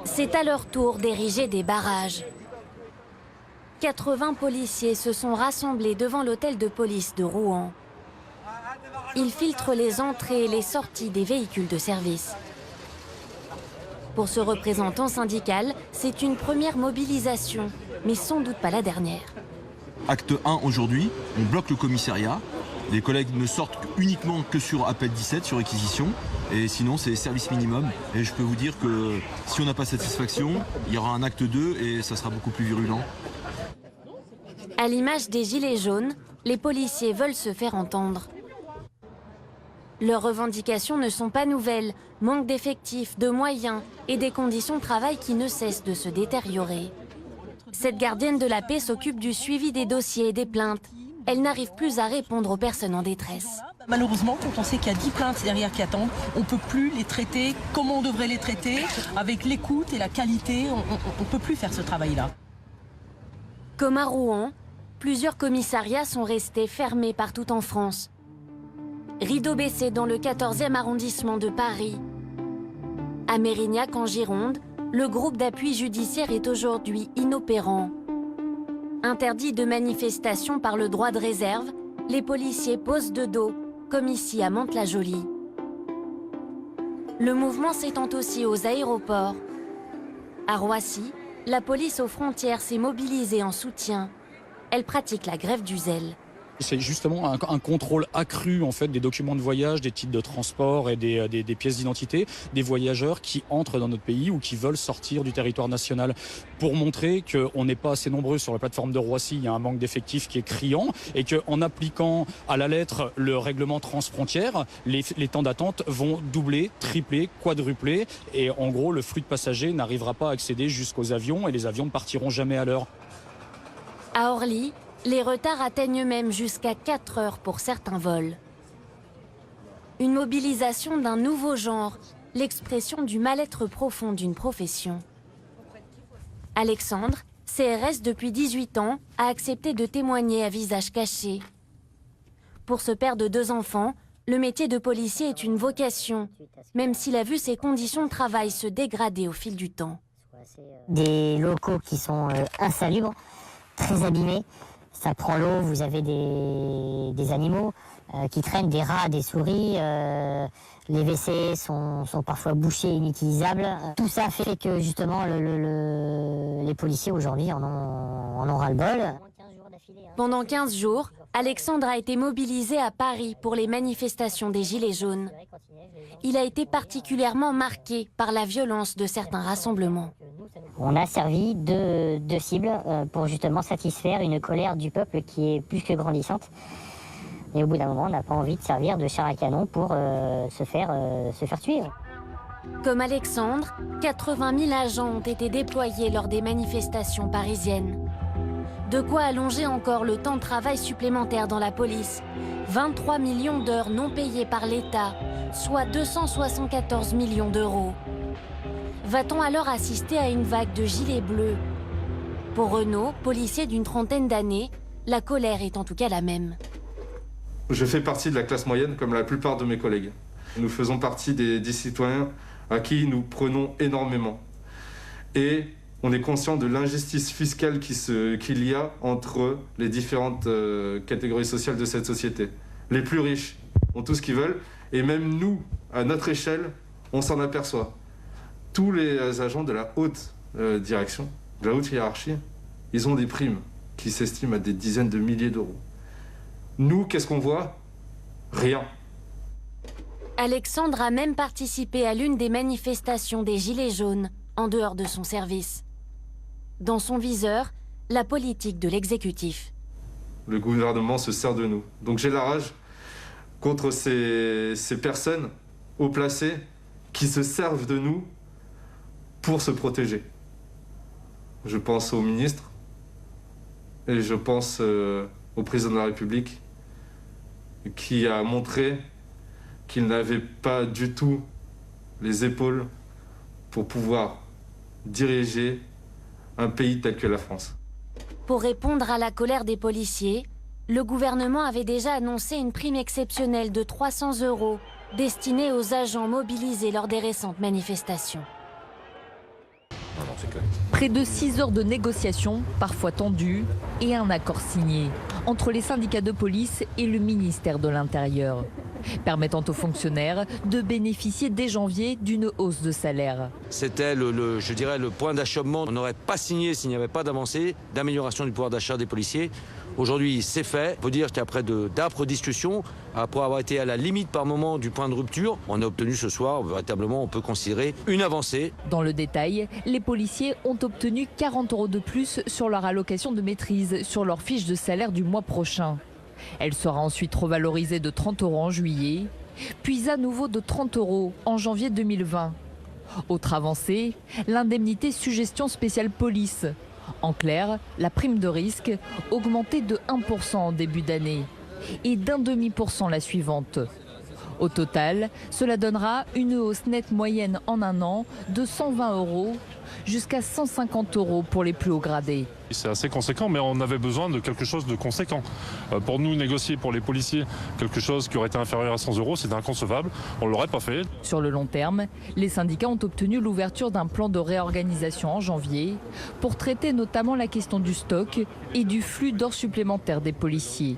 C'est à leur tour d'ériger des barrages. 80 policiers se sont rassemblés devant l'hôtel de police de Rouen. Ils filtrent les entrées et les sorties des véhicules de service. Pour ce représentant syndical, c'est une première mobilisation, mais sans doute pas la dernière. Acte 1 aujourd'hui, on bloque le commissariat. Les collègues ne sortent uniquement que sur appel 17, sur réquisition. Et sinon, c'est service minimum. Et je peux vous dire que si on n'a pas satisfaction, il y aura un acte 2 et ça sera beaucoup plus virulent. À l'image des Gilets jaunes, les policiers veulent se faire entendre. Leurs revendications ne sont pas nouvelles. Manque d'effectifs, de moyens et des conditions de travail qui ne cessent de se détériorer. Cette gardienne de la paix s'occupe du suivi des dossiers et des plaintes. Elle n'arrive plus à répondre aux personnes en détresse. Malheureusement, quand on sait qu'il y a 10 plaintes derrière qui attendent, on ne peut plus les traiter comme on devrait les traiter, avec l'écoute et la qualité, on ne peut plus faire ce travail-là. Comme à Rouen, plusieurs commissariats sont restés fermés partout en France. Rideau baissé dans le 14e arrondissement de Paris. À Mérignac, en Gironde, le groupe d'appui judiciaire est aujourd'hui inopérant. Interdit de manifestation par le droit de réserve, les policiers posent de dos, comme ici à Mantes-la-Jolie. Le mouvement s'étend aussi aux aéroports. À Roissy, la police aux frontières s'est mobilisée en soutien. Elle pratique la grève du zèle. C'est justement un contrôle accru en fait, des documents de voyage, des titres de transport et des pièces d'identité des voyageurs qui entrent dans notre pays ou qui veulent sortir du territoire national. Pour montrer qu'on n'est pas assez nombreux sur la plateforme de Roissy, il y a un manque d'effectifs qui est criant et qu'en appliquant à la lettre le règlement transfrontière, les temps d'attente vont doubler, tripler, quadrupler et en gros le flux de passagers n'arrivera pas à accéder jusqu'aux avions et les avions ne partiront jamais à l'heure. À Orly, les retards atteignent même jusqu'à 4 heures pour certains vols. Une mobilisation d'un nouveau genre, l'expression du mal-être profond d'une profession. Alexandre, CRS depuis 18 ans, a accepté de témoigner à visage caché. Pour ce père de 2 enfants, le métier de policier est une vocation, même s'il a vu ses conditions de travail se dégrader au fil du temps. Des locaux qui sont insalubres, très abîmés. Ça prend l'eau, vous avez des animaux qui traînent, des rats, des souris. Les WC sont parfois bouchés, inutilisables. Tout ça fait que justement les policiers aujourd'hui en ont ras-le-bol. Pendant 15 jours, Alexandre a été mobilisé à Paris pour les manifestations des Gilets jaunes. Il a été particulièrement marqué par la violence de certains rassemblements. On a servi de cible pour justement satisfaire une colère du peuple qui est plus que grandissante. Et au bout d'un moment, on n'a pas envie de servir de char à canon pour se faire tuer. Comme Alexandre, 80 000 agents ont été déployés lors des manifestations parisiennes. De quoi allonger encore le temps de travail supplémentaire dans la police. 23 millions d'heures non payées par l'État, soit 274 millions d'euros. Va-t-on alors assister à une vague de gilets bleus? Pour Renaud, policier d'une trentaine d'années, la colère est en tout cas la même. Je fais partie de la classe moyenne comme la plupart de mes collègues. Nous faisons partie des citoyens à qui nous prenons énormément. Et on est conscient de l'injustice fiscale qu'il y a entre les différentes catégories sociales de cette société. Les plus riches ont tout ce qu'ils veulent, et même nous, à notre échelle, on s'en aperçoit. Tous les agents de la haute direction, de la haute hiérarchie, ils ont des primes qui s'estiment à des dizaines de milliers d'euros. Nous, qu'est-ce qu'on voit? Rien. Alexandre a même participé à l'une des manifestations des Gilets jaunes, en dehors de son service. Dans son viseur, la politique de l'exécutif. Le gouvernement se sert de nous. Donc j'ai la rage contre ces personnes haut placées qui se servent de nous pour se protéger. Je pense au ministre et je pense au président de la République qui a montré qu'il n'avait pas du tout les épaules pour pouvoir diriger un pays tel que la France. Pour répondre à la colère des policiers, le gouvernement avait déjà annoncé une prime exceptionnelle de 300 € destinée aux agents mobilisés lors des récentes manifestations. Près de 6 heures de négociations, parfois tendues, et un accord signé entre les syndicats de police et le ministère de l'Intérieur, permettant aux fonctionnaires de bénéficier dès janvier d'une hausse de salaire. C'était je dirais, le point d'achoppement. On n'aurait pas signé s'il n'y avait pas d'avancée, d'amélioration du pouvoir d'achat des policiers. Aujourd'hui, c'est fait. Il faut dire qu'après d'âpres discussions, après avoir été à la limite par moment du point de rupture, on a obtenu ce soir, véritablement, on peut considérer une avancée. Dans le détail, les policiers ont obtenu 40 € de plus sur leur allocation de maîtrise sur leur fiche de salaire du mois prochain. Elle sera ensuite revalorisée de 30 € en juillet, puis à nouveau de 30 € en janvier 2020. Autre avancée, l'indemnité suggestion spéciale police. En clair, la prime de risque augmentée de 1% en début d'année et d'1,5% la suivante. Au total, cela donnera une hausse nette moyenne en un an de 120 € jusqu'à 150 € pour les plus hauts gradés. C'est assez conséquent, mais on avait besoin de quelque chose de conséquent. Pour nous, négocier pour les policiers quelque chose qui aurait été inférieur à 100 €, c'est inconcevable. On ne l'aurait pas fait. Sur le long terme, les syndicats ont obtenu l'ouverture d'un plan de réorganisation en janvier pour traiter notamment la question du stock et du flux d'heures supplémentaires des policiers.